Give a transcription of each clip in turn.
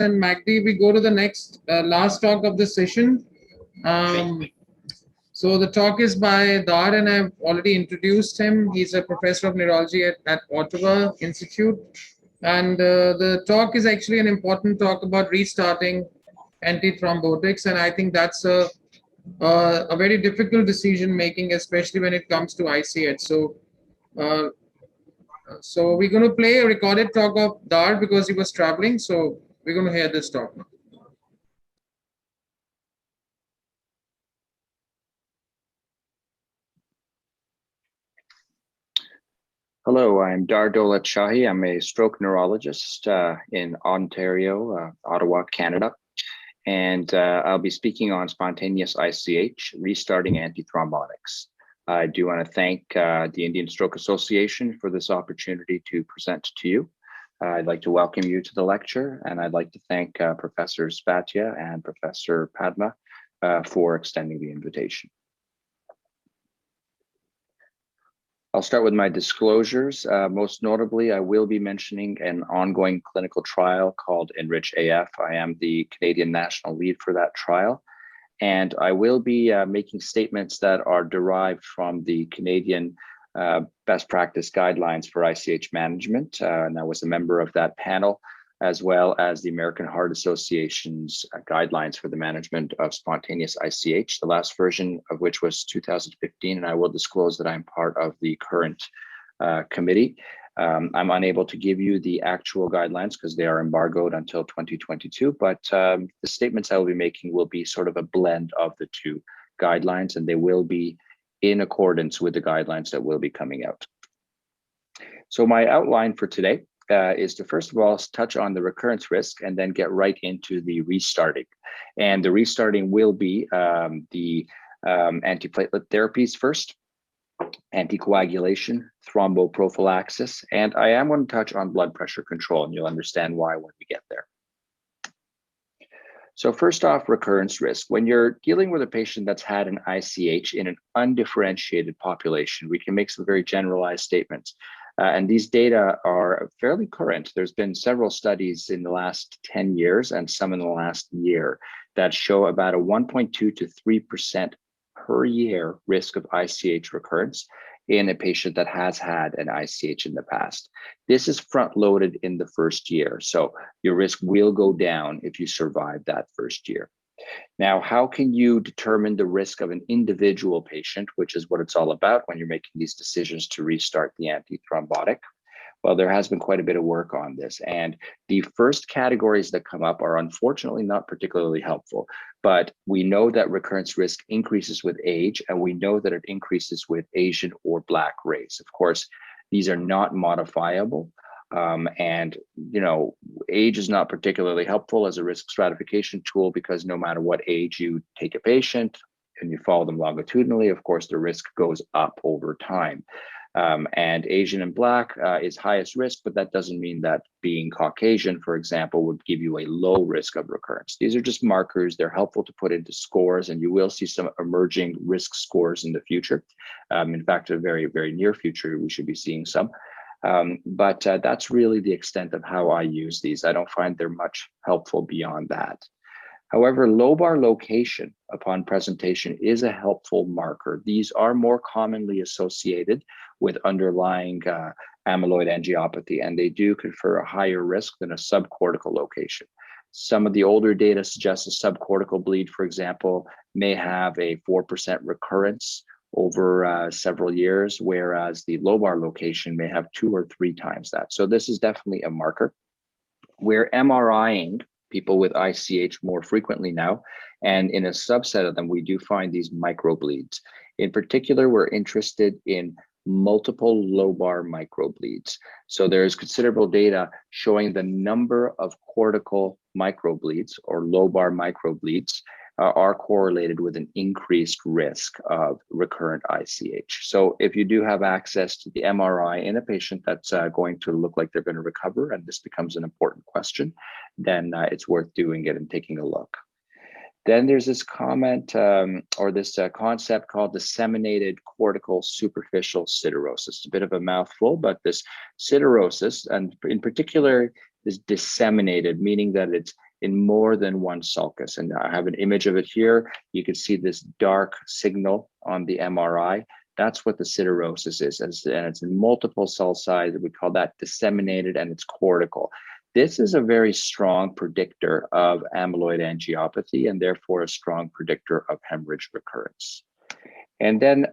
and Magdi, we go to the next last talk of the session. So the talk is by Dar, and I've already introduced him. He's a professor of neurology at Ottawa Institute. And the talk is actually an important talk about restarting antithrombotics. And I think that's a very difficult decision making, especially when it comes to ICH. So we're going to play a recorded talk of Dar because he was traveling. So we're going to hear this talk now. Hello, I'm Dowlatshahi. I'm a stroke neurologist in Ontario, Ottawa, Canada. And I'll be speaking on spontaneous ICH, restarting antithrombotics. I do want to thank the Indian Stroke Association for this opportunity to present to you. I'd like to welcome you to the lecture, and I'd like to thank Professors Bhatia and Professor Padma for extending the invitation. I'll start with my disclosures. Most notably, I will be mentioning an ongoing clinical trial called Enrich AF. I am the Canadian national lead for that trial. And I will be making statements that are derived from the Canadian best practice guidelines for ICH management. And I was a member of that panel, as well as the American Heart Association's guidelines for the management of spontaneous ICH, the last version of which was 2015, and I will disclose that I'm part of the current committee. I'm unable to give you the actual guidelines because they are embargoed until 2022, but the statements I will be making will be sort of a blend of the two guidelines, and they will be in accordance with the guidelines that will be coming out. So my outline for today is to first of all touch on the recurrence risk and then get right into the restarting. And the restarting will be the antiplatelet therapies first, anticoagulation, thromboprophylaxis, and I am going to touch on blood pressure control, and you'll understand why when we get there. So first off, recurrence risk. When you're dealing with a patient that's had an ICH in an undifferentiated population, we can make some very generalized statements. And these data are fairly current. There's been several studies in the last 10 years and some in the last year that show about a 1.2 to 3% per year risk of ICH recurrence in a patient that has had an ICH in the past. This is front loaded in the first year. So your risk will go down if you survive that first year. Now, how can you determine the risk of an individual patient, which is what it's all about when you're making these decisions to restart the antithrombotic? Well, there has been quite a bit of work on this, and the first categories that come up are unfortunately not particularly helpful, but we know that recurrence risk increases with age, and we know that it increases with Asian or Black race. Of course, these are not modifiable. And age is not particularly helpful as a risk stratification tool because no matter what age you take a patient and you follow them longitudinally, of course, the risk goes up over time. And Asian and Black is highest risk, but that doesn't mean that being Caucasian, for example, would give you a low risk of recurrence. These are just markers. They're helpful to put into scores, and you will see some emerging risk scores in the future. In fact, in a very, very near future, we should be seeing some. But that's really the extent of how I use these. I don't find they're much helpful beyond that. However, lobar location upon presentation is a helpful marker. These are more commonly associated with underlying amyloid angiopathy, and they do confer a higher risk than a subcortical location. Some of the older data suggests a subcortical bleed, for example, may have a 4% recurrence over several years, whereas the lobar location may have 2 or 3 times that. So this is definitely a marker. We're MRIing people with ICH more frequently now, and in a subset of them, we do find these microbleeds. In particular, we're interested in multiple lobar microbleeds. So there's considerable data showing the number of cortical microbleeds or lobar microbleeds are correlated with an increased risk of recurrent ICH. So if you do have access to the MRI in a patient that's going to look like they're going to recover, and this becomes an important question, then it's worth doing it and taking a look. Then there's this comment or this concept called disseminated cortical superficial siderosis. It's a bit of a mouthful, but this siderosis, and in particular, is disseminated, meaning that it's in more than one sulcus. And I have an image of it here. You can see this dark signal on the MRI. That's what the siderosis is, and it's in multiple cell size. We call that disseminated, and it's cortical. This is a very strong predictor of amyloid angiopathy, and therefore a strong predictor of hemorrhage recurrence. And then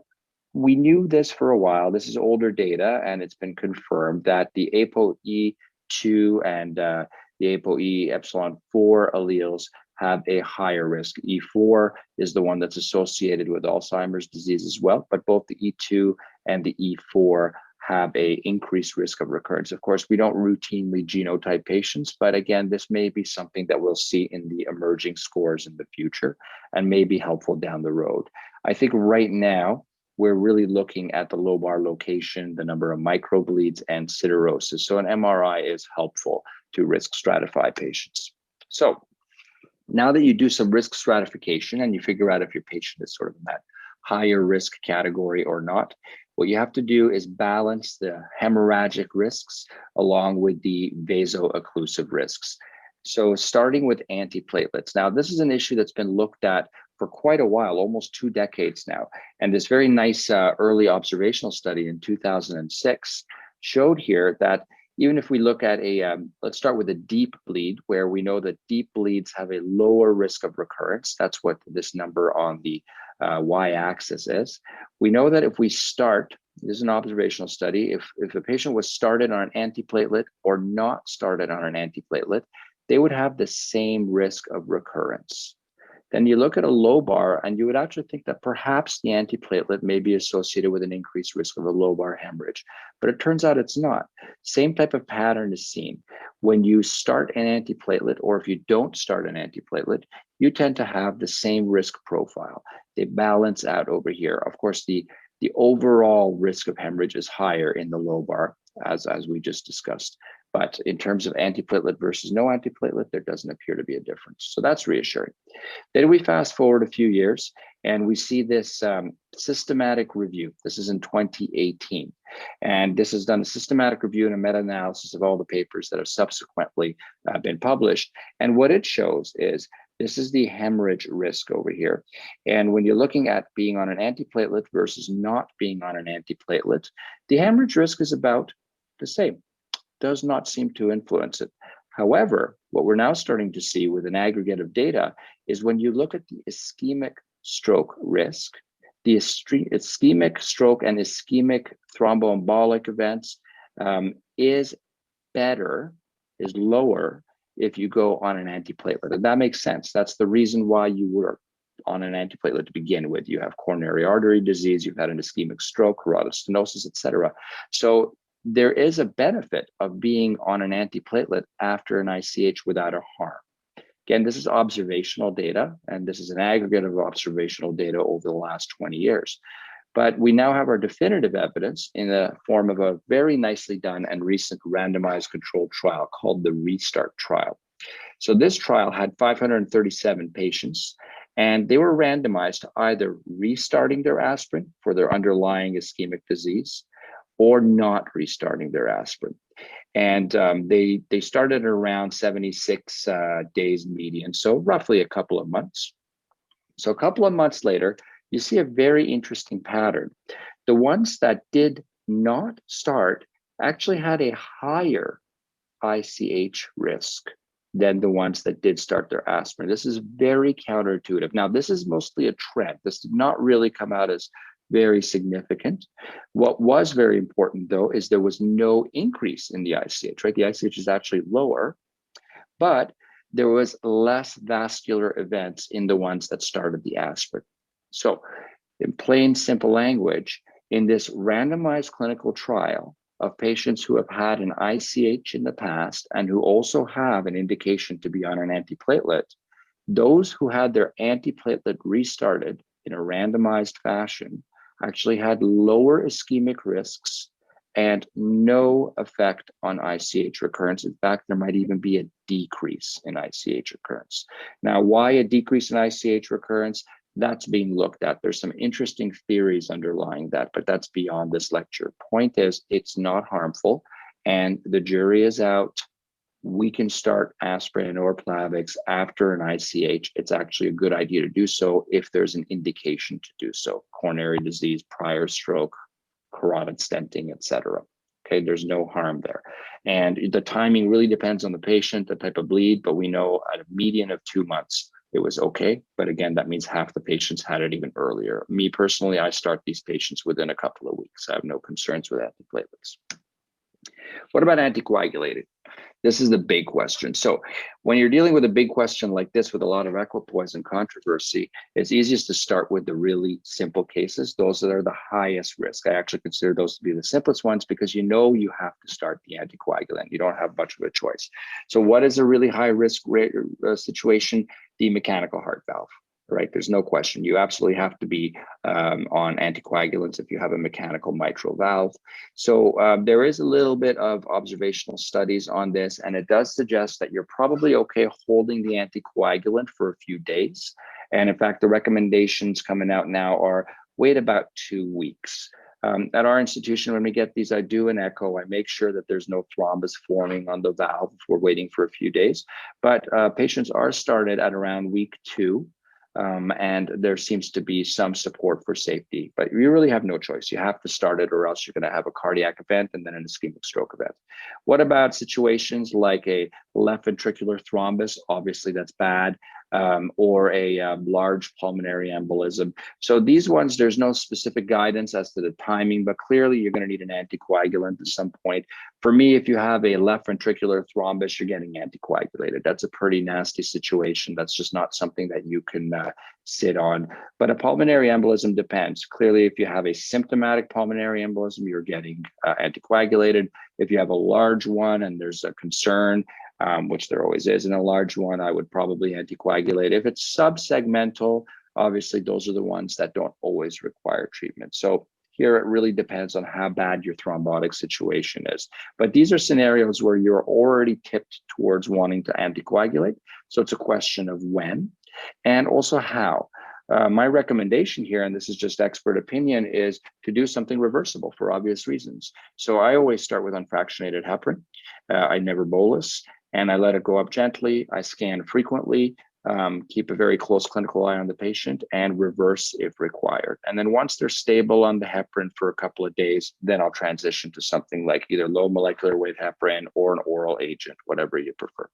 we knew this for a while. This is older data, and it's been confirmed that the ApoE2 and the ApoE epsilon 4 alleles have a higher risk. E4 is the one that's associated with Alzheimer's disease as well, but both the E2 and the E4 have a increased risk of recurrence. Of course, we don't routinely genotype patients, but again, this may be something that we'll see in the emerging scores in the future and may be helpful down the road. I think right now, we're really looking at the lobar location, the number of microbleeds, and siderosis. So an MRI is helpful to risk stratify patients. So now that you do some risk stratification and you figure out if your patient is sort of in that higher risk category or not, what you have to do is balance the hemorrhagic risks along with the vaso-occlusive risks. So starting with antiplatelets. Now, this is an issue that's been looked at for quite a while, almost 2 decades now. And this very nice early observational study in 2006 showed here that even if we look at let's start with a deep bleed, where we know that deep bleeds have a lower risk of recurrence. That's what this number on the y-axis is. We know that if we start, this is an observational study, if a patient was started on an antiplatelet or not started on an antiplatelet, they would have the same risk of recurrence. Then you look at a lobar and you would actually think that perhaps the antiplatelet may be associated with an increased risk of a lobar hemorrhage, but it turns out it's not. Same type of pattern is seen. When you start an antiplatelet, or if you don't start an antiplatelet, you tend to have the same risk profile. They balance out over here. Of course, the overall risk of hemorrhage is higher in the lobar, as we just discussed. But in terms of antiplatelet versus no antiplatelet, there doesn't appear to be a difference. So that's reassuring. Then we fast forward a few years and we see this systematic review. This is in 2018. And this has done a systematic review and a meta-analysis of all the papers that have subsequently been published. And what it shows is this is the hemorrhage risk over here. And when you're looking at being on an antiplatelet versus not being on an antiplatelet, the hemorrhage risk is about the same. Does not seem to influence it. However, what we're now starting to see with an aggregate of data is when you look at the ischemic stroke risk, the ischemic stroke and ischemic thromboembolic events is lower if you go on an antiplatelet. And that makes sense. That's the reason why you were on an antiplatelet to begin with. You have coronary artery disease, you've had an ischemic stroke, carotid stenosis, etc. So there is a benefit of being on an antiplatelet after an ICH without a harm. Again, this is observational data, and this is an aggregate of observational data over the last 20 years. But we now have our definitive evidence in the form of a very nicely done and recent randomized controlled trial called the RESTART trial. So this trial had 537 patients, and they were randomized to either restarting their aspirin for their underlying ischemic disease, or not restarting their aspirin. And they started around 76 days median, so roughly a couple of months. So a couple of months later, you see a very interesting pattern. The ones that did not start actually had a higher ICH risk than the ones that did start their aspirin. This is very counterintuitive. Now, this is mostly a trend. This did not really come out as very significant. What was very important, though, is there was no increase in the ICH, right? The ICH is actually lower, but there was less vascular events in the ones that started the aspirin. So in plain, simple language, in this randomized clinical trial of patients who have had an ICH in the past and who also have an indication to be on an antiplatelet, those who had their antiplatelet restarted in a randomized fashion actually had lower ischemic risks and no effect on ICH recurrence. In fact, there might even be a decrease in ICH recurrence. Now, why a decrease in ICH recurrence? That's being looked at. There's some interesting theories underlying that, but that's beyond this lecture. Point is, it's not harmful, and the jury is out we can start aspirin or Plavix after an ICH. It's actually a good idea to do so if there's an indication to do so: coronary disease, prior stroke, carotid stenting, etc. Okay, there's no harm there. And the timing really depends on the patient, the type of bleed, but we know at a median of 2 months, it was okay. But again, that means half the patients had it even earlier. Me personally, I start these patients within a couple of weeks. I have no concerns with antiplatelets. What about anticoagulating? This is the big question. So when you're dealing with a big question like this with a lot of equipoise and controversy, it's easiest to start with the really simple cases. Those that are the highest risk. I actually consider those to be the simplest ones because you know you have to start the anticoagulant. You don't have much of a choice. So what is a really high risk situation? The mechanical heart valve. Right, there's no question. You absolutely have to be on anticoagulants if you have a mechanical mitral valve. So there is a little bit of observational studies on this, and it does suggest that you're probably okay holding the anticoagulant for a few days. And in fact, the recommendations coming out now are wait about 2 weeks. At our institution, when we get these, I do an echo. I make sure that there's no thrombus forming on the valve if we're waiting for a few days. But patients are started at around week 2. And there seems to be some support for safety, but you really have no choice. You have to start it or else you're going to have a cardiac event and then an ischemic stroke event. What about situations like a left ventricular thrombus? Obviously, that's bad. Or a large pulmonary embolism. So these ones, there's no specific guidance as to the timing, but clearly you're going to need an anticoagulant at some point. For me, if you have a left ventricular thrombus, you're getting anticoagulated. That's a pretty nasty situation. That's just not something that you can sit on. But a pulmonary embolism depends. Clearly, if you have a symptomatic pulmonary embolism, you're getting anticoagulated. If you have a large one and there's a concern, which there always is in a large one, I would probably anticoagulate. If it's subsegmental, obviously those are the ones that don't always require treatment. So here it really depends on how bad your thrombotic situation is. But these are scenarios where you're already tipped towards wanting to anticoagulate. So it's a question of when and also how. My recommendation here, and this is just expert opinion, is to do something reversible for obvious reasons. So I always start with unfractionated heparin. I never bolus, and I let it go up gently. I scan frequently, keep a very close clinical eye on the patient, and reverse if required. And then once they're stable on the heparin for a couple of days, then I'll transition to something like either low molecular weight heparin or an oral agent, whatever you prefer.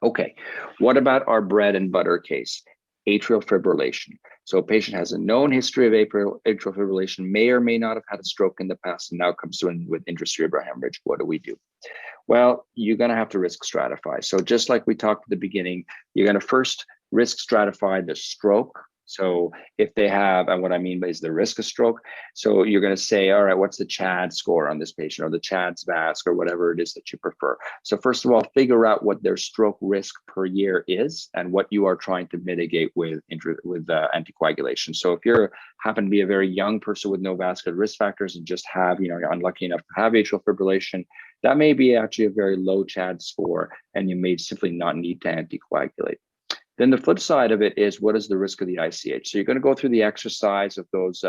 Okay, what about our bread and butter case? Atrial fibrillation. So a patient has a known history of atrial fibrillation, may or may not have had a stroke in the past, and now comes in with intracerebral hemorrhage. What do we do? Well, you're going to have to risk stratify. So just like we talked at the beginning, you're going to first risk stratify the stroke. So if they have, and what I mean is the risk of stroke. So you're going to say, all right, what's the CHAD score on this patient, or the CHADS VASC, or whatever it is that you prefer. So first of all, figure out what their stroke risk per year is and what you are trying to mitigate with anticoagulation. So if you happen to be a very young person with no vascular risk factors and just have, you're unlucky enough to have atrial fibrillation, that may be actually a very low CHAD score, and you may simply not need to anticoagulate. Then the flip side of it is, what is the risk of the ICH? So you're going to go through the exercise of those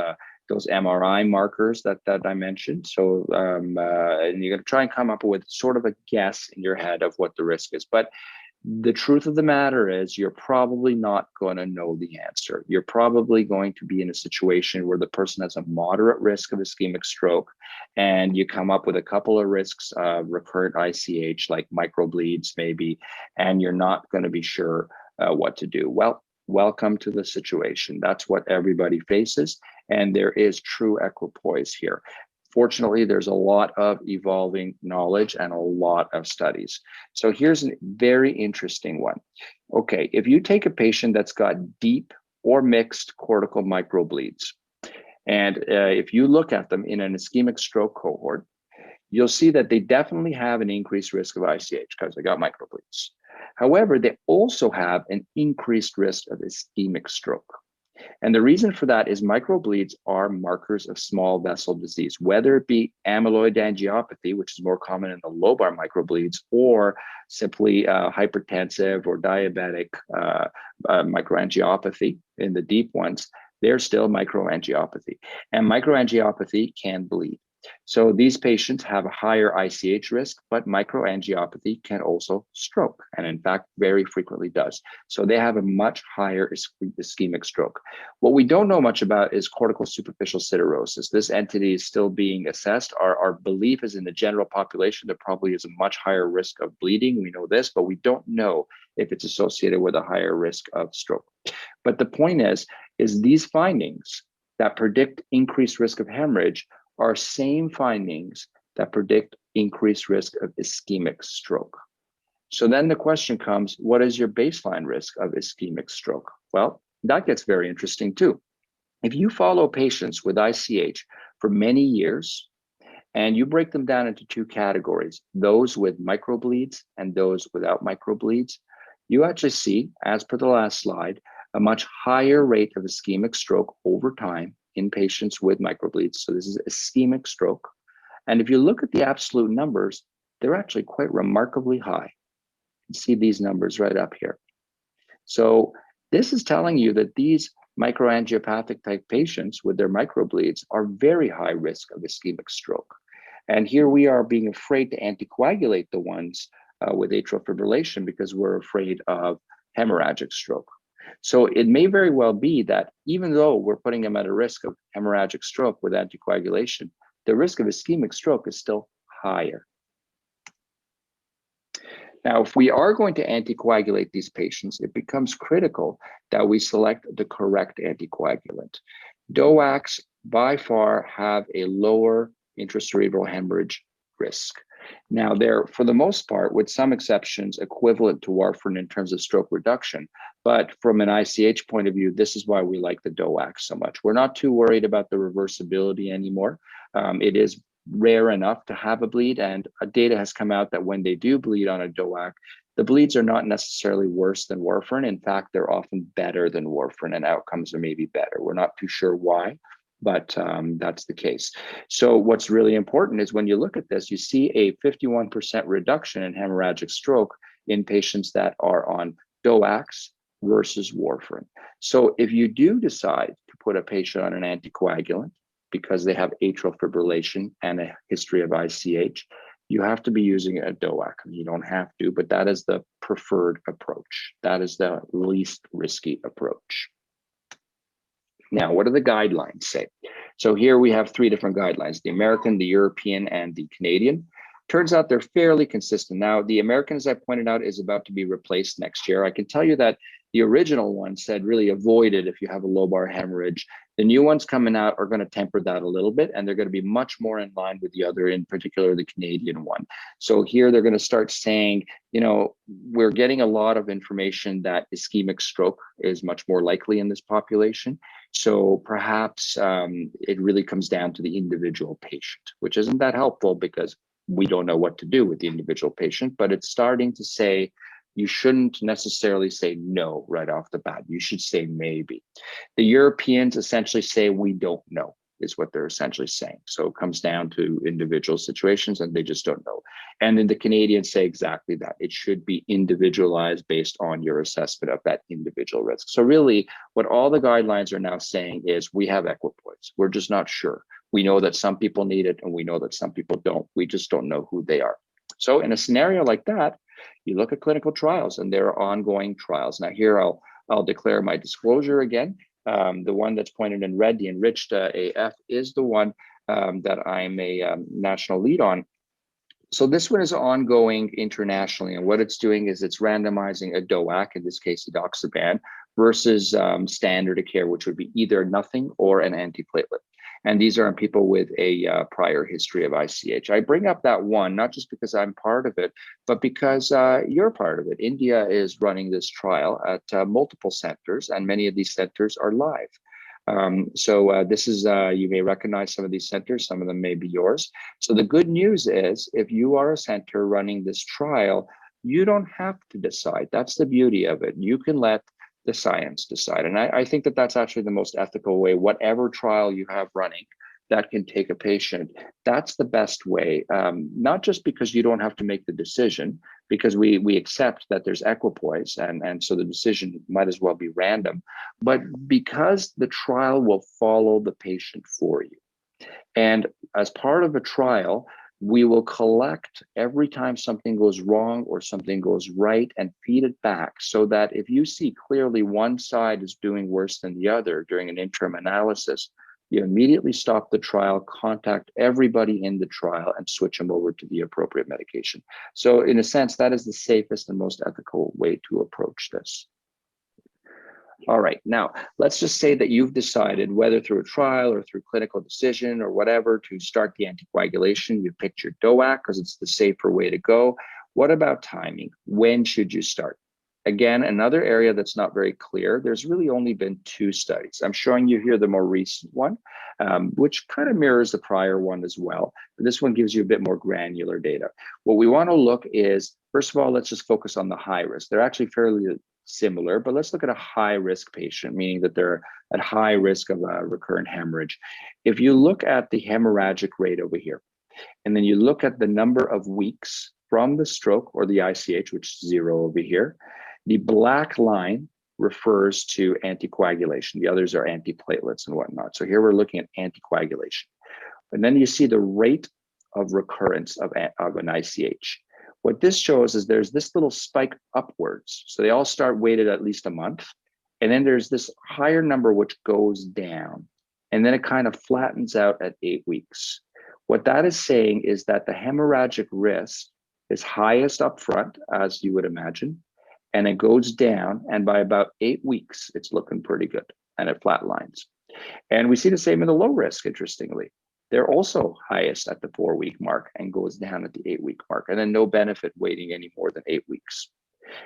MRI markers that I mentioned. So and you're going to try and come up with sort of a guess in your head of what the risk is. But the truth of the matter is, you're probably not going to know the answer. You're probably going to be in a situation where the person has a moderate risk of ischemic stroke, and you come up with a couple of risks of recurrent ICH, like microbleeds maybe, and you're not going to be sure what to do. Well, welcome to the situation. That's what everybody faces, and there is true equipoise here. Fortunately, there's a lot of evolving knowledge and a lot of studies. So here's a very interesting one. Okay, if you take a patient that's got deep or mixed cortical microbleeds, and if you look at them in an ischemic stroke cohort, you'll see that they definitely have an increased risk of ICH because they got microbleeds. However, they also have an increased risk of ischemic stroke. And the reason for that is microbleeds are markers of small vessel disease, whether it be amyloid angiopathy, which is more common in the lobar microbleeds, or simply hypertensive or diabetic microangiopathy in the deep ones. They're still microangiopathy, and microangiopathy can bleed. So these patients have a higher ICH risk, but microangiopathy can also stroke, and in fact, very frequently does. So they have a much higher ischemic stroke. What we don't know much about is cortical superficial siderosis. This entity is still being assessed. Our belief is in the general population, there probably is a much higher risk of bleeding. We know this, but we don't know if it's associated with a higher risk of stroke. But the point is these findings that predict increased risk of hemorrhage are same findings that predict increased risk of ischemic stroke. So then the question comes, what is your baseline risk of ischemic stroke? Well, that gets very interesting too. If you follow patients with ICH for many years, and you break them down into two categories, those with microbleeds and those without microbleeds, you actually see, as per the last slide, a much higher rate of ischemic stroke over time in patients with microbleeds. So this is ischemic stroke. And if you look at the absolute numbers, they're actually quite remarkably high. You see these numbers right up here. So this is telling you that these microangiopathic type patients with their microbleeds are very high risk of ischemic stroke. And here we are being afraid to anticoagulate the ones with atrial fibrillation because we're afraid of hemorrhagic stroke. So it may very well be that even though we're putting them at a risk of hemorrhagic stroke with anticoagulation, the risk of ischemic stroke is still higher. Now, if we are going to anticoagulate these patients, it becomes critical that we select the correct anticoagulant. DOACs by far have a lower intracerebral hemorrhage risk. Now, they're, for the most part, with some exceptions, equivalent to warfarin in terms of stroke reduction. But from an ICH point of view, this is why we like the DOAC so much. We're not too worried about the reversibility anymore. It is rare enough to have a bleed, and data has come out that when they do bleed on a DOAC, the bleeds are not necessarily worse than warfarin. In fact, they're often better than warfarin, and outcomes are maybe better. We're not too sure why, but that's the case. So what's really important is when you look at this, you see a 51% reduction in hemorrhagic stroke in patients that are on DOACs versus warfarin. So if you do decide to put a patient on an anticoagulant because they have atrial fibrillation and a history of ICH, you have to be using a DOAC. You don't have to, but that is the preferred approach. That is the least risky approach. Now, what do the guidelines say? So here we have three different guidelines: the American, the European, and the Canadian. Turns out they're fairly consistent. Now, the American, as I pointed out, is about to be replaced next year. I can tell you that the original one said really avoid it if you have a lobar hemorrhage. The new ones coming out are going to temper that a little bit, and they're going to be much more in line with the other, in particular the Canadian one. So here they're going to start saying, you know, we're getting a lot of information that ischemic stroke is much more likely in this population. So perhaps it really comes down to the individual patient, which isn't that helpful because we don't know what to do with the individual patient, but it's starting to say you shouldn't necessarily say no right off the bat. You should say maybe. The Europeans essentially say we don't know, is what they're essentially saying. So it comes down to individual situations and they just don't know. And then the Canadians say exactly that. It should be individualized based on your assessment of that individual risk. So really what all the guidelines are now saying is we have equipoise. We're just not sure. We know that some people need it and we know that some people don't. We just don't know who they are. So in a scenario like that, you look at clinical trials and there are ongoing trials. Now here I'll declare my disclosure again. The one that's pointed in red, the enriched AF, is the one that I'm a national lead on. So this one is ongoing internationally, and what it's doing is it's randomizing a DOAC, in this case edoxaban, versus standard of care, which would be either nothing or an antiplatelet. And these are in people with a prior history of ICH. I bring up that one, not just because I'm part of it, but because you're part of it. India is running this trial at multiple centers, and many of these centers are live. So this is, you may recognize some of these centers, some of them may be yours. So the good news is if you are a center running this trial, you don't have to decide. That's the beauty of it. You can let the science decide. And I think that that's actually the most ethical way. Whatever trial you have running that can take a patient, that's the best way. Not just because you don't have to make the decision, because we accept that there's equipoise and so the decision might as well be random, but because the trial will follow the patient for you. And as part of a trial, we will collect every time something goes wrong or something goes right and feed it back, so that if you see clearly one side is doing worse than the other during an interim analysis, you immediately stop the trial, contact everybody in the trial, and switch them over to the appropriate medication. So in a sense, that is the safest and most ethical way to approach this. All right, now let's just say that you've decided, whether through a trial or through clinical decision or whatever, to start the anticoagulation. You picked your DOAC because it's the safer way to go. What about timing? When should you start? Again, another area that's not very clear. There's really only been 2 studies. I'm showing you here the more recent one, which kind of mirrors the prior one as well. But this one gives you a bit more granular data. What we want to look is, first of all, let's just focus on the high risk. They're actually fairly similar, but let's look at a high risk patient, meaning that they're at high risk of a recurrent hemorrhage. If you look at the hemorrhagic rate over here, and then you look at the number of weeks from the stroke or the ICH, which is 0 over here, the black line refers to anticoagulation. The others are antiplatelets and whatnot. So here we're looking at anticoagulation. And then you see the rate of recurrence of an ICH. What this shows is there's this little spike upwards. So they all start weighted at least a month. And then there's this higher number which goes down. And then it kind of flattens out at 8 weeks. What that is saying is that the hemorrhagic risk is highest up front, as you would imagine, and it goes down. And by about 8 weeks, it's looking pretty good and it flatlines. And we see the same in the low risk, interestingly. They're also highest at the 4-week mark and goes down at the 8-week mark, and then no benefit waiting any more than 8 weeks.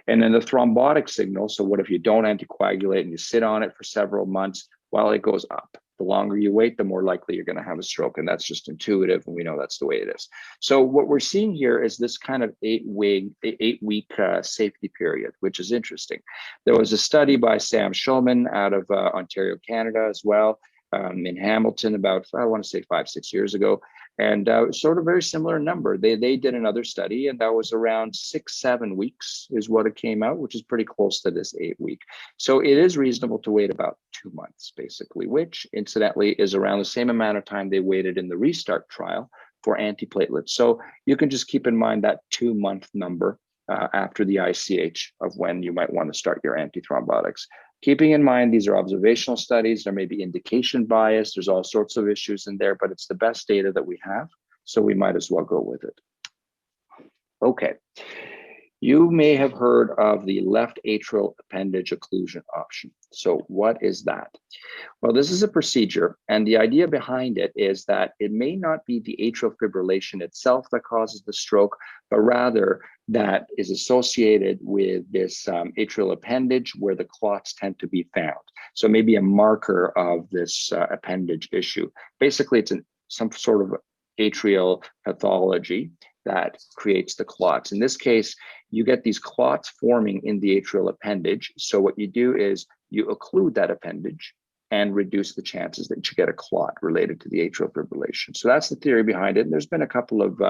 And then the thrombotic signal, so what if you don't anticoagulate and you sit on it for several months? Well, it goes up. The longer you wait, the more likely you're going to have a stroke, and that's just intuitive, and we know that's the way it is. So what we're seeing here is this kind of 8-week safety period, which is interesting. There was a study by Sam Schulman out of Ontario, Canada as well, in Hamilton about, I want to say 5-6 years ago, and sort of very similar number. They did another study, and that was around 6-7 weeks is what it came out, which is pretty close to this 8-week. So it is reasonable to wait about 2 months, basically, which incidentally is around the same amount of time they waited in the restart trial for antiplatelets. So you can just keep in mind that 2-month number after the ICH of when you might want to start your antithrombotics. Keeping in mind, these are observational studies. There may be indication bias. There's all sorts of issues in there, but it's the best data that we have, so we might as well go with it. Okay. You may have heard of the left atrial appendage occlusion option. So what is that? Well, this is a procedure, and the idea behind it is that it may not be the atrial fibrillation itself that causes the stroke, but rather that is associated with this atrial appendage where the clots tend to be found. So maybe a marker of this appendage issue. Basically, it's some sort of atrial pathology that creates the clots. In this case, you get these clots forming in the atrial appendage. So what you do is you occlude that appendage and reduce the chances that you get a clot related to the atrial fibrillation. So that's the theory behind it. And there's been a couple of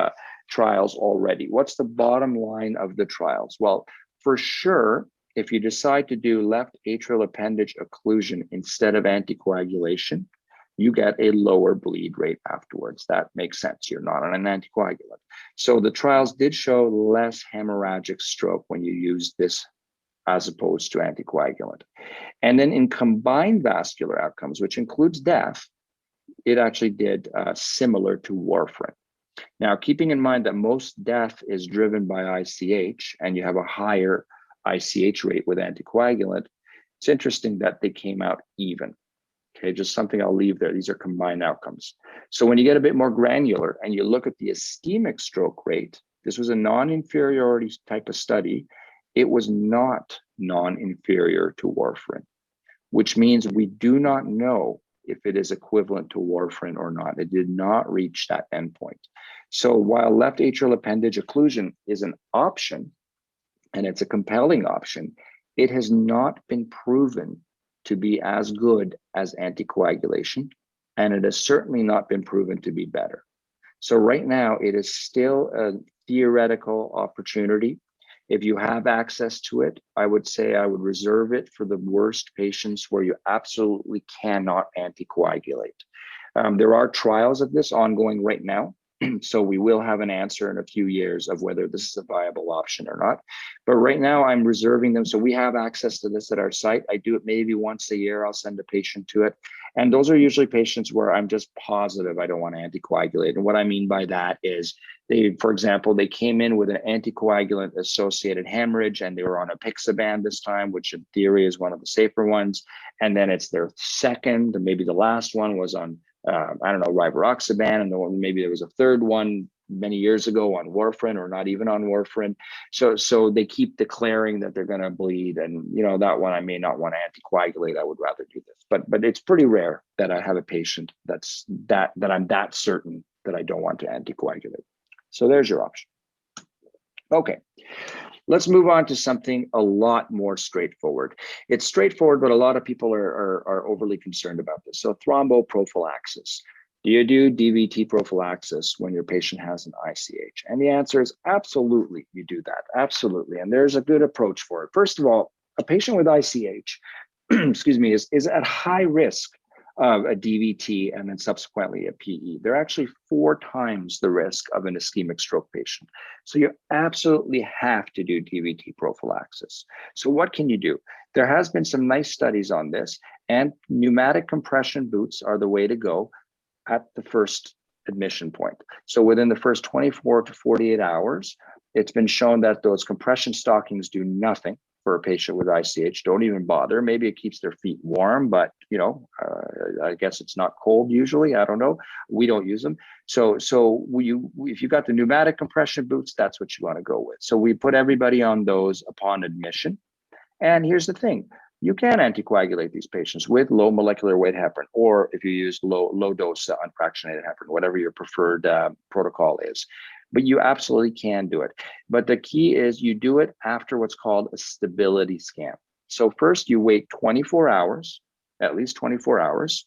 trials already. What's the bottom line of the trials? Well, for sure, if you decide to do left atrial appendage occlusion instead of anticoagulation, you get a lower bleed rate afterwards. That makes sense. You're not on an anticoagulant. So the trials did show less hemorrhagic stroke when you use this as opposed to anticoagulant. And then in combined vascular outcomes, which includes death, it actually did similar to warfarin. Now, keeping in mind that most death is driven by ICH and you have a higher ICH rate with anticoagulant, it's interesting that they came out even. Okay, just something I'll leave there. These are combined outcomes. So when you get a bit more granular and you look at the ischemic stroke rate, this was a non-inferiority type of study. It was not non-inferior to warfarin, which means we do not know if it is equivalent to warfarin or not. It did not reach that endpoint. So while left atrial appendage occlusion is an option, and it's a compelling option, it has not been proven to be as good as anticoagulation, and it has certainly not been proven to be better. So right now, it is still a theoretical opportunity. If you have access to it, I would say I would reserve it for the worst patients where you absolutely cannot anticoagulate. There are trials of this ongoing right now. So we will have an answer in a few years of whether this is a viable option or not. But right now I'm reserving them. So we have access to this at our site. I do it maybe once a year. I'll send a patient to it. And those are usually patients where I'm just positive I don't want to anticoagulate. And what I mean by that is for example, they came in with an anticoagulant associated hemorrhage and they were on apixaban this time, which in theory is one of the safer ones. And then it's their second, or maybe the last one was on I don't know, rivaroxaban, and maybe there was a third one many years ago on warfarin or not even on warfarin. So they keep declaring that they're going to bleed, and that one I may not want to anticoagulate. I would rather do this, but it's pretty rare that I have a patient that I'm that certain that I don't want to anticoagulate. So there's your option. Okay. Let's move on to something a lot more straightforward. It's straightforward, but a lot of people are overly concerned about this. So thromboprophylaxis. Do you do DVT prophylaxis when your patient has an ICH? And the answer is absolutely, you do that. Absolutely. And there's a good approach for it. First of all, a patient with ICH, excuse me, is at high risk of a DVT and then subsequently a PE. They're actually 4 times the risk of an ischemic stroke patient. So you absolutely have to do DVT prophylaxis. So what can you do? There has been some nice studies on this, and pneumatic compression boots are the way to go at the first admission point. So within the first 24 to 48 hours, it's been shown that those compression stockings do nothing for a patient with ICH. Don't even bother. Maybe it keeps their feet warm, but I guess it's not cold usually. I don't know. We don't use them. So if you got the pneumatic compression boots, that's what you want to go with. So we put everybody on those upon admission. And here's the thing. You can anticoagulate these patients with low molecular weight heparin, or if you use low dose unfractionated heparin, whatever your preferred protocol is. But you absolutely can do it. But the key is you do it after what's called a stability scan. So first you wait 24 hours, at least 24 hours,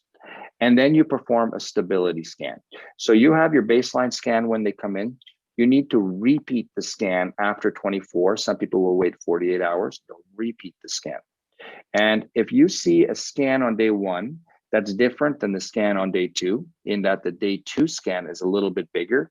and then you perform a stability scan. So you have your baseline scan when they come in. You need to repeat the scan after 24. Some people will wait 48 hours. They'll repeat the scan. And if you see a scan on day 1 that's different than the scan on day 2, in that the day 2 scan is a little bit bigger,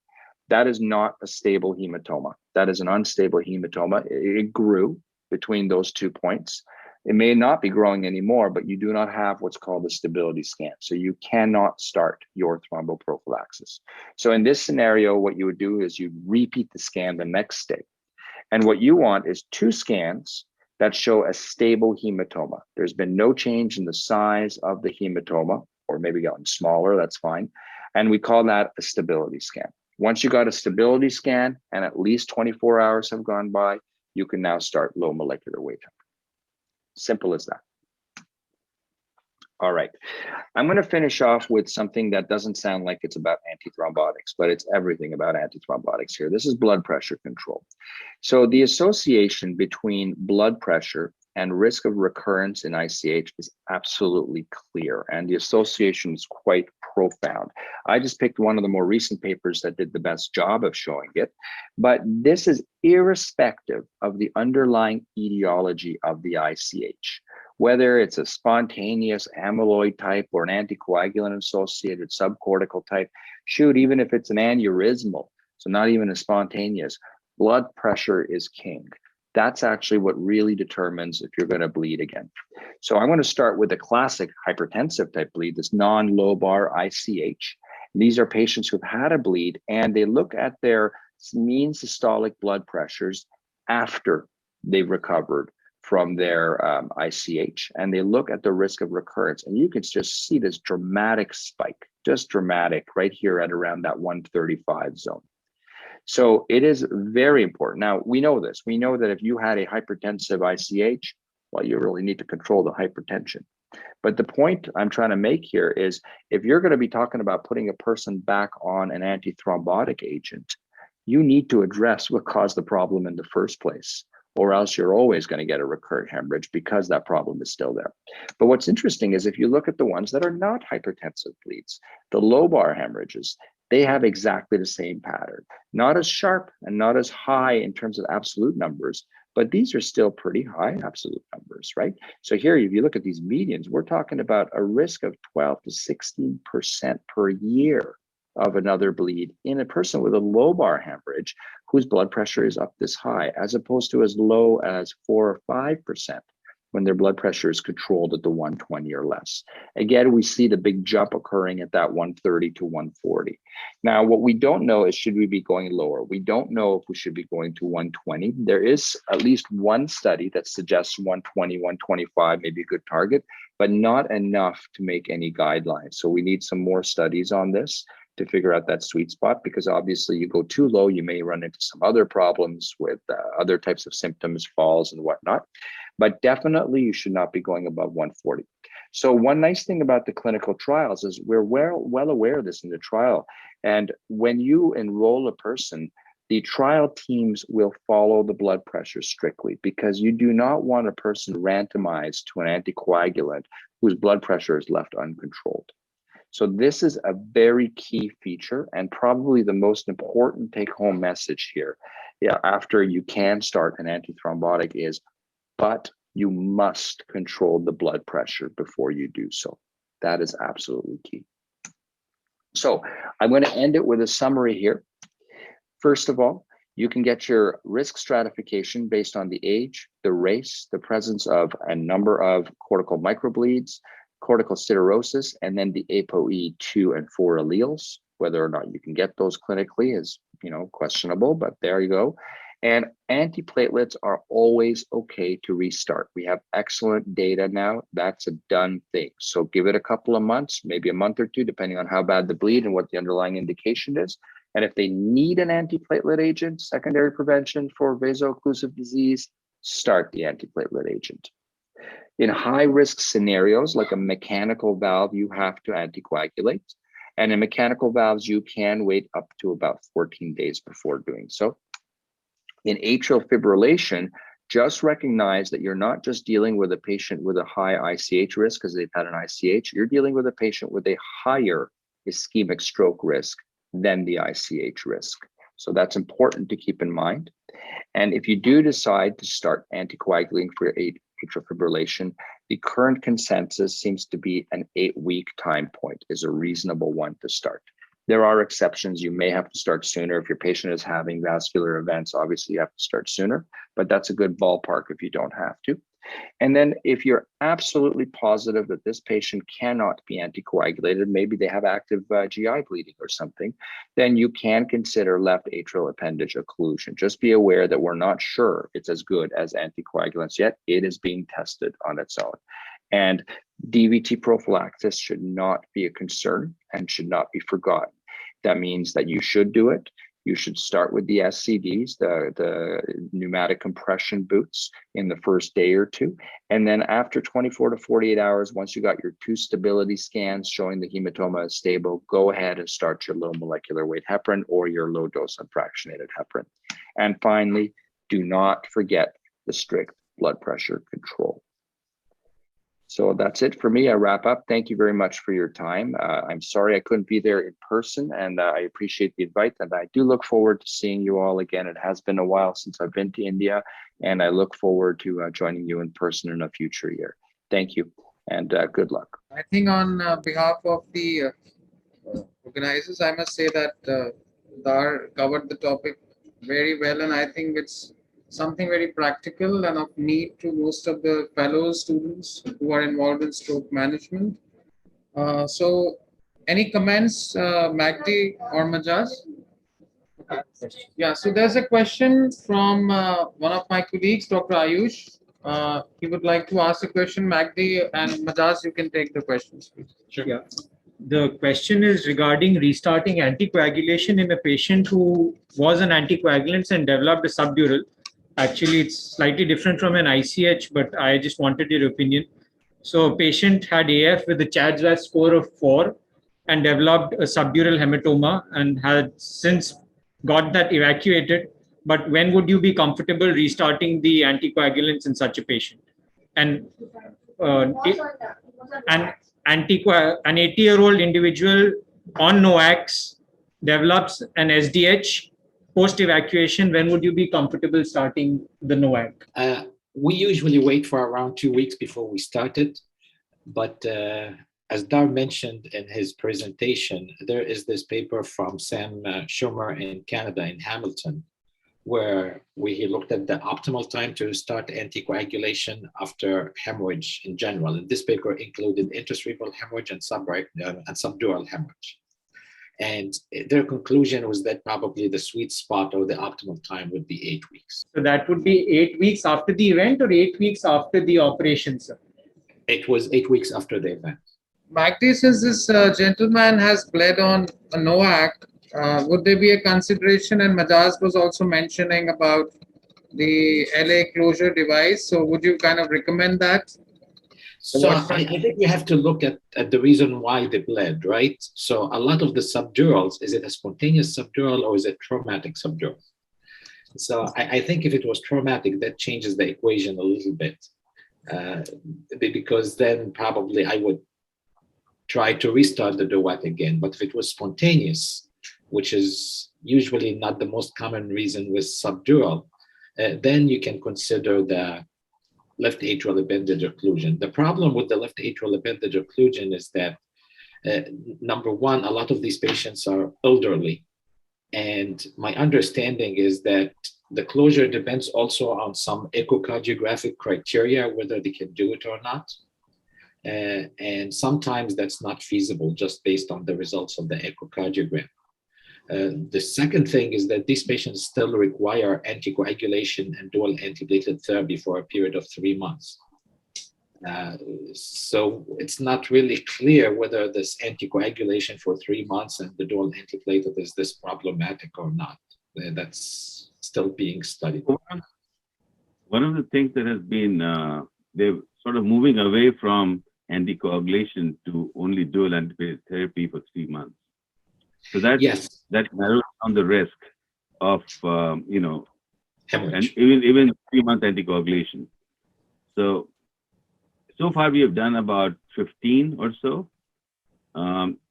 that is not a stable hematoma. That is an unstable hematoma. It grew between those 2 points. It may not be growing anymore, but you do not have what's called a stability scan. So you cannot start your thromboprophylaxis. So in this scenario, what you would do is you repeat the scan the next day. And what you want is 2 scans that show a stable hematoma. There's been no change in the size of the hematoma, or maybe gotten smaller, that's fine. And we call that a stability scan. Once you got a stability scan and at least 24 hours have gone by, you can now start low molecular weight heparin. Simple as that. All right, I'm going to finish off with something that doesn't sound like it's about antithrombotics, but it's everything about antithrombotics here. This is blood pressure control. So the association between blood pressure and risk of recurrence in ICH is absolutely clear, and the association is quite profound. I just picked one of the more recent papers that did the best job of showing it, but this is irrespective of the underlying etiology of the ICH. Whether it's a spontaneous amyloid type or an anticoagulant-associated subcortical type, shoot, even if it's an aneurysmal, so not even a spontaneous, blood pressure is king. That's actually what really determines if you're going to bleed again. So I'm going to start with the classic hypertensive type bleed, this non-lobar ICH. And these are patients who've had a bleed, and they look at their mean systolic blood pressures after they've recovered from their ICH, and they look at the risk of recurrence, and you can just see this dramatic spike, just dramatic right here at around that 135 zone. So it is very important. Now, we know this. We know that if you had a hypertensive ICH, well, you really need to control the hypertension. But the point I'm trying to make here is if you're going to be talking about putting a person back on an antithrombotic agent, you need to address what caused the problem in the first place, or else you're always going to get a recurrent hemorrhage because that problem is still there. But what's interesting is if you look at the ones that are not hypertensive bleeds, the lobar hemorrhages, they have exactly the same pattern. Not as sharp and not as high in terms of absolute numbers, but these are still pretty high absolute numbers, right? So here, if you look at these medians, we're talking about a risk of 12 to 16% per year of another bleed in a person with a lobar hemorrhage whose blood pressure is up this high, as opposed to as low as 4 or 5% when their blood pressure is controlled at the 120 or less. Again, we see the big jump occurring at that 130 to 140. Now, what we don't know is, should we be going lower? We don't know if we should be going to 120. There is at least one study that suggests 120, 125 may be a good target, but not enough to make any guidelines. So we need some more studies on this to figure out that sweet spot, because obviously you go too low, you may run into some other problems with other types of symptoms, falls and whatnot. But definitely you should not be going above 140. So one nice thing about the clinical trials is we're well aware of this in the trial. And when you enroll a person, the trial teams will follow the blood pressure strictly, because you do not want a person randomized to an anticoagulant whose blood pressure is left uncontrolled. So this is a very key feature, and probably the most important take-home message here, after you can start an antithrombotic, is, but you must control the blood pressure before you do so. That is absolutely key. So I'm going to end it with a summary here. First of all, you can get your risk stratification based on the age, the race, the presence of a number of cortical microbleeds, cortical siderosis, and then the ApoE2 and 4 alleles. Whether or not you can get those clinically is, questionable, but there you go. And antiplatelets are always okay to restart. We have excellent data now. That's a done thing. So give it a couple of months, maybe a month or two, depending on how bad the bleed and what the underlying indication is. And if they need an antiplatelet agent, secondary prevention for vaso-occlusive disease, start the antiplatelet agent. In high-risk scenarios, like a mechanical valve, you have to anticoagulate. And in mechanical valves, you can wait up to about 14 days before doing so. In atrial fibrillation, just recognize that you're not just dealing with a patient with a high ICH risk because they've had an ICH, you're dealing with a patient with a higher ischemic stroke risk than the ICH risk. So that's important to keep in mind. And if you do decide to start anticoagulating for atrial fibrillation, the current consensus seems to be an 8-week time point is a reasonable one to start. There are exceptions. You may have to start sooner. If your patient is having vascular events, obviously you have to start sooner, but that's a good ballpark if you don't have to. And then if you're absolutely positive that this patient cannot be anticoagulated, maybe they have active GI bleeding or something, then you can consider left atrial appendage occlusion. Just be aware that we're not sure it's as good as anticoagulants yet. It is being tested on its own. And DVT prophylaxis should not be a concern and should not be forgotten. That means that you should do it. You should start with the SCDs, the pneumatic compression boots, in the first day or two. And then after 24 to 48 hours, once you got your 2 stability scans showing the hematoma is stable, go ahead and start your low molecular weight heparin or your low dose unfractionated heparin. And finally, do not forget the strict blood pressure control. So that's it for me. I wrap up. Thank you very much for your time. I'm sorry I couldn't be there in person, and I appreciate the invite. And I do look forward to seeing you all again. It has been a while since I've been to India, and I look forward to joining you in person in a future year. Thank you, and good luck. I think on behalf of the organizers, I must say that Dar covered the topic very well, and I think it's something very practical and of need to most of the fellow students who are involved in stroke management. So any comments, Magdi or Majaz? Yeah, so there's a question from one of my colleagues, Dr. Ayush. He would like to ask a question. Magdi and Majaz, you can take the questions, please. Sure. Yeah. The question is regarding restarting anticoagulation in a patient who was on anticoagulants and developed a subdural. Actually, it's slightly different from an ICH, but I just wanted your opinion. So a patient had AF with a CHA2DS2-VASc score of 4 and developed a subdural hematoma and had since got that evacuated. But when would you be comfortable restarting the anticoagulants in such a patient? And an 80-year-old individual on NOACs develops an SDH post-evacuation, when would you be comfortable starting the NOAC? We usually wait for around 2 weeks before we start it. But as Dar mentioned in his presentation, there is this paper from Sam Schumer in Canada, in Hamilton, where he looked at the optimal time to start anticoagulation after hemorrhage in general. And this paper included intracerebral hemorrhage and subdural hemorrhage. And their conclusion was that probably the sweet spot or the optimal time would be 8 weeks. So that would be 8 weeks after the event or 8 weeks after the operation, sir? It was 8 weeks after the event. Magdi, since this gentleman has bled on a NOAC, would there be a consideration? And Majaz was also mentioning about the LA closure device. So would you kind of recommend that? So I think we have to look at the reason why they bled, right? So a lot of the subdurals, is it a spontaneous subdural or is it traumatic subdural? So I think if it was traumatic, that changes the equation a little bit. Because then probably I would try to restart the DOAC again. But if it was spontaneous, which is usually not the most common reason with subdural, then you can consider the left atrial appendage occlusion. The problem with the left atrial appendage occlusion is that, number one, a lot of these patients are elderly. And my understanding is that the closure depends also on some echocardiographic criteria, whether they can do it or not. And sometimes that's not feasible just based on the results of the echocardiogram. The second thing is that these patients still require anticoagulation and dual antiplatelet therapy for a period of 3 months. So it's not really clear whether this anticoagulation for 3 months and the dual antiplatelet is this problematic or not. That's still being studied. One of the things that has been, they're sort of moving away from anticoagulation to only dual antiplatelet therapy for 3 months. So that narrows down the risk of, hemorrhage. and even 3 month anticoagulation. So far we have done about 15 or so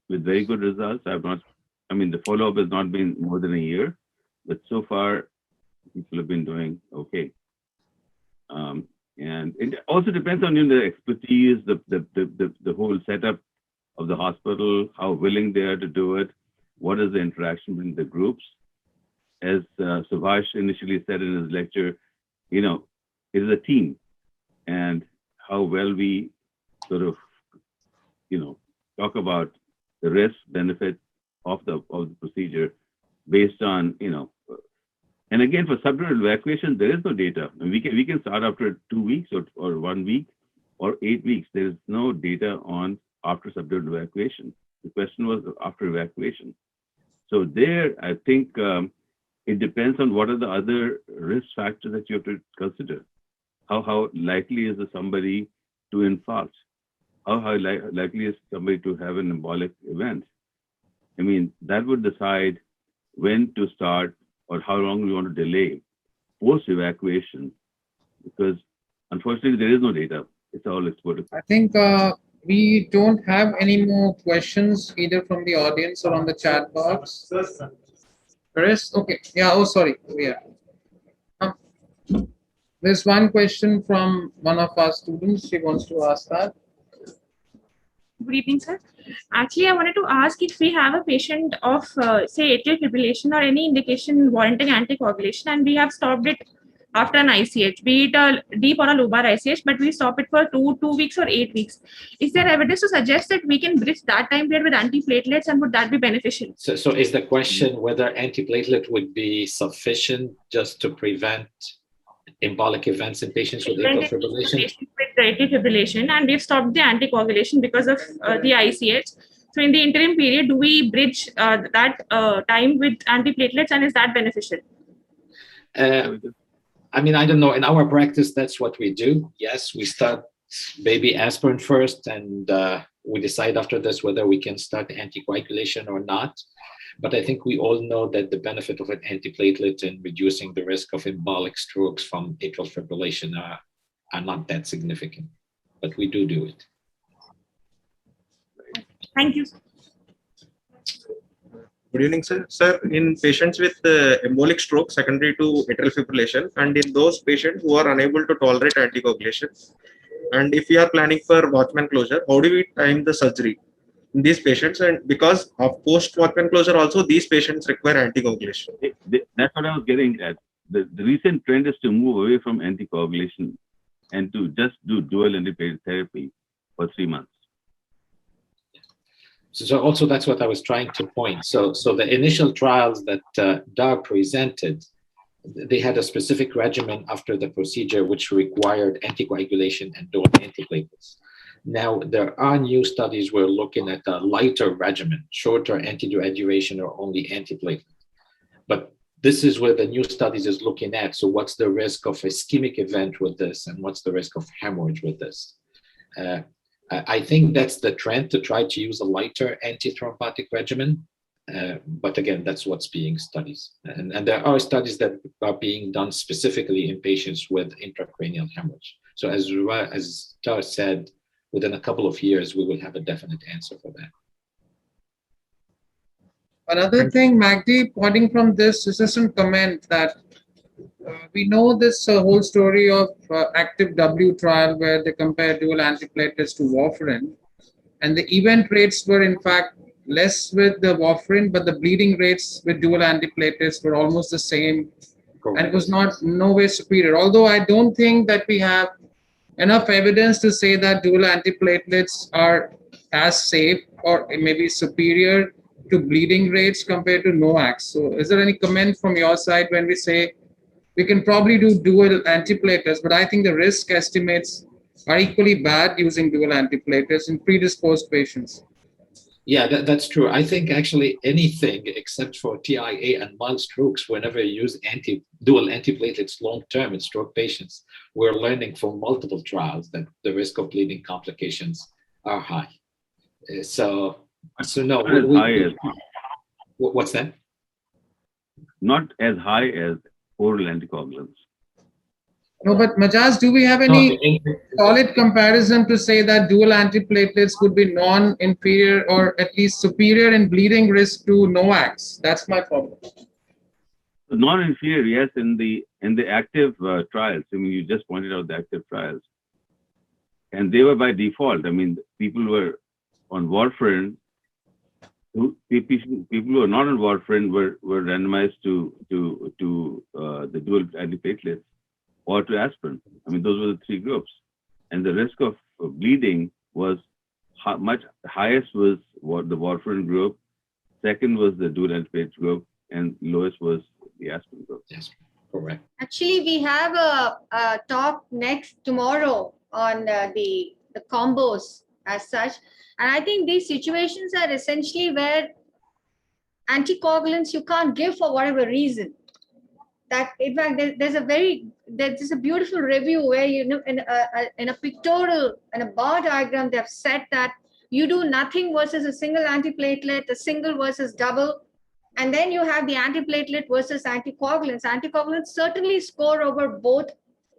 with very good results. The follow-up has not been more than a year, but so far people have been doing okay. And it also depends on the expertise, the whole setup of the hospital, how willing they are to do it, what is the interaction between the groups. As Subhash initially said in his lecture, it is a team, and how well we sort of, talk about the risk benefit of the procedure based on, and again, for subdural evacuation, there is no data. And we can start after 2 weeks or 1 week or 8 weeks. There is no data on after subdural evacuation. The question was after evacuation. So there, I think it depends on what are the other risk factors that you have to consider. How likely is somebody to infarct? How likely is somebody to have an embolic event? That would decide when to start or how long we want to delay post-evacuation, because unfortunately there is no data. It's all exported. I think we don't have any more questions either from the audience or on the chat box. Chris? Okay. Yeah. Oh, sorry. Yeah. There's one question from one of our students. She wants to ask that. Good evening, sir. Actually, I wanted to ask if we have a patient of, say, atrial fibrillation or any indication warranting anticoagulation, and we have stopped it after an ICH, be it a deep or a lobar ICH, but we stop it for two weeks or 8 weeks. Is there evidence to suggest that we can bridge that time period with antiplatelets, and would that be beneficial? So is the question whether antiplatelet would be sufficient just to prevent embolic events in patients with atrial fibrillation? With the atrial fibrillation, and we've stopped the anticoagulation because of the ICH. So in the interim period, do we bridge that time with antiplatelets, and is that beneficial? I don't know. In our practice, that's what we do. Yes, we start baby aspirin first, and we decide after this whether we can start anticoagulation or not. But I think we all know that the benefit of an antiplatelet in reducing the risk of embolic strokes from atrial fibrillation are not that significant. But we do it. Thank you. Good evening, sir. Sir, in patients with embolic stroke secondary to atrial fibrillation, and in those patients who are unable to tolerate anticoagulation, and if we are planning for Watchman closure, how do we time the surgery in these patients? And because of post Watchman closure, also these patients require anticoagulation. That's what I was getting at. The recent trend is to move away from anticoagulation and to just do dual antiplatelet therapy for 3 months. So also that's what I was trying to point. So the initial trials that Doug presented, they had a specific regimen after the procedure which required anticoagulation and dual antiplatelets. Now there are new studies we're looking at a lighter regimen, shorter antiduration or only antiplatelet. But this is where the new studies is looking at. So what's the risk of ischemic event with this, and what's the risk of hemorrhage with this? I think that's the trend, to try to use a lighter antithrombotic regimen. But again, that's what's being studied. And there are studies that are being done specifically in patients with intracranial hemorrhage. So as Tar said, within a couple of years, we will have a definite answer for that. Another thing, Magdi, pointing from this is just a comment that we know this whole story of active W trial where they compare dual antiplatelets to warfarin, and the event rates were in fact less with the warfarin, but the bleeding rates with dual antiplatelets were almost the same. Correct. And it was no way superior. Although I don't think that we have enough evidence to say that dual antiplatelets are as safe or maybe superior to bleeding rates compared to NOACs. So is there any comment from your side when we say we can probably do dual antiplatelets, but I think the risk estimates are equally bad using dual antiplatelets in predisposed patients? Yeah, that's true. I think actually anything except for TIA and mild strokes, whenever you use dual antiplatelets long-term in stroke patients, we're learning from multiple trials that the risk of bleeding complications are high. So no. What's that? Not as high as oral anticoagulants. No, but Majaz, do we have any solid comparison to say that dual antiplatelets would be non-inferior or at least superior in bleeding risk to NOACs? That's my problem. Non-inferior, yes, in the active trials. I mean, you just pointed out the active trials, and they were by default. I mean, people were on warfarin. People who are not on warfarin were randomized to the dual antiplatelets or to aspirin. I mean, those were the 3 groups, and the risk of bleeding was much highest was the warfarin group, second was the dual antiplatelet group, and lowest was the aspirin group. Yes, correct. Actually, we have a talk tomorrow on the combos as such. And I think these situations are essentially where anticoagulants you can't give for whatever reason. That in fact there's a beautiful review where in a pictorial and a bar diagram they've said that you do nothing versus a single antiplatelet, a single versus double, and then you have the antiplatelet versus anticoagulants. Anticoagulants certainly score over both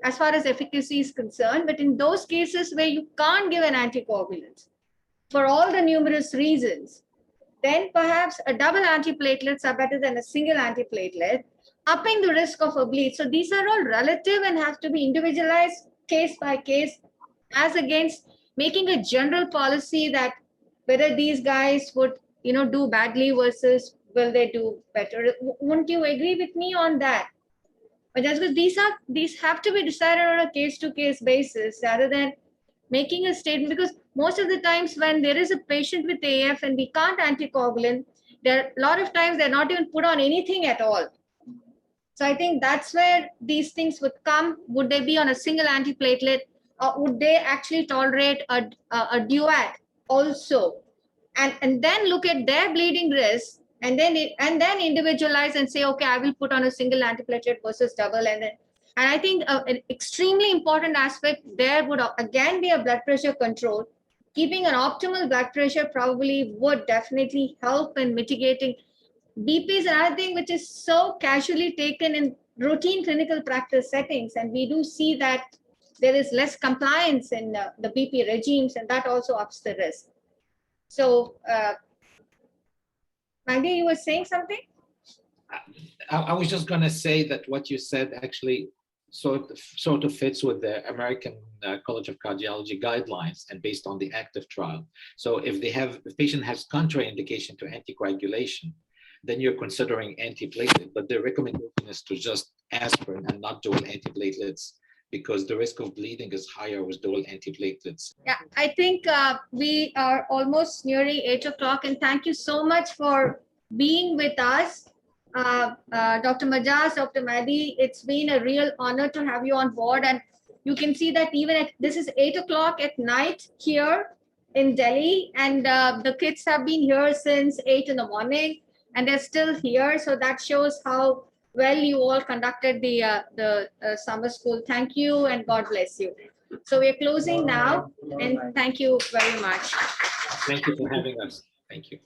as far as efficacy is concerned, but in those cases where you can't give an anticoagulant for all the numerous reasons, then perhaps a double antiplatelets are better than a single antiplatelet, upping the risk of a bleed. So these are all relative and have to be individualized case by case, as against making a general policy that whether these guys would do badly versus will they do better. Wouldn't you agree with me on that? But just because these have to be decided on a case-to-case basis rather than making a statement, because most of the times when there is a patient with AF and we can't anticoagulant, a lot of times they're not even put on anything at all. So I think that's where these things would come. Would they be on a single antiplatelet, or would they actually tolerate a duet also? And then look at their bleeding risk and then individualize and say, okay, I will put on a single antiplatelet versus double. And I think an extremely important aspect there would again be a blood pressure control. Keeping an optimal blood pressure probably would definitely help in mitigating. BP is another thing which is so casually taken in routine clinical practice settings, and we do see that there is less compliance in the BP regimes, and that also ups the risk. So Magdi, you were saying something? I was just going to say that what you said actually sort of fits with the American College of Cardiology guidelines and based on the active trial. So if the patient has contraindication to anticoagulation, then you're considering antiplatelet, but the recommendation is to just aspirin and not dual antiplatelets because the risk of bleeding is higher with dual antiplatelets. Yeah, I think we are almost nearing 8 o'clock, and thank you so much for being with us. Dr. Majaz, Dr. Mahdi, it's been a real honor to have you on board. And you can see that even this is 8 o'clock at night here in Delhi, and the kids have been here since 8 in the morning, and they're still here. So that shows how well you all conducted the summer school. Thank you, and God bless you. So we're closing now, and thank you very much. Thank you for having us. Thank you.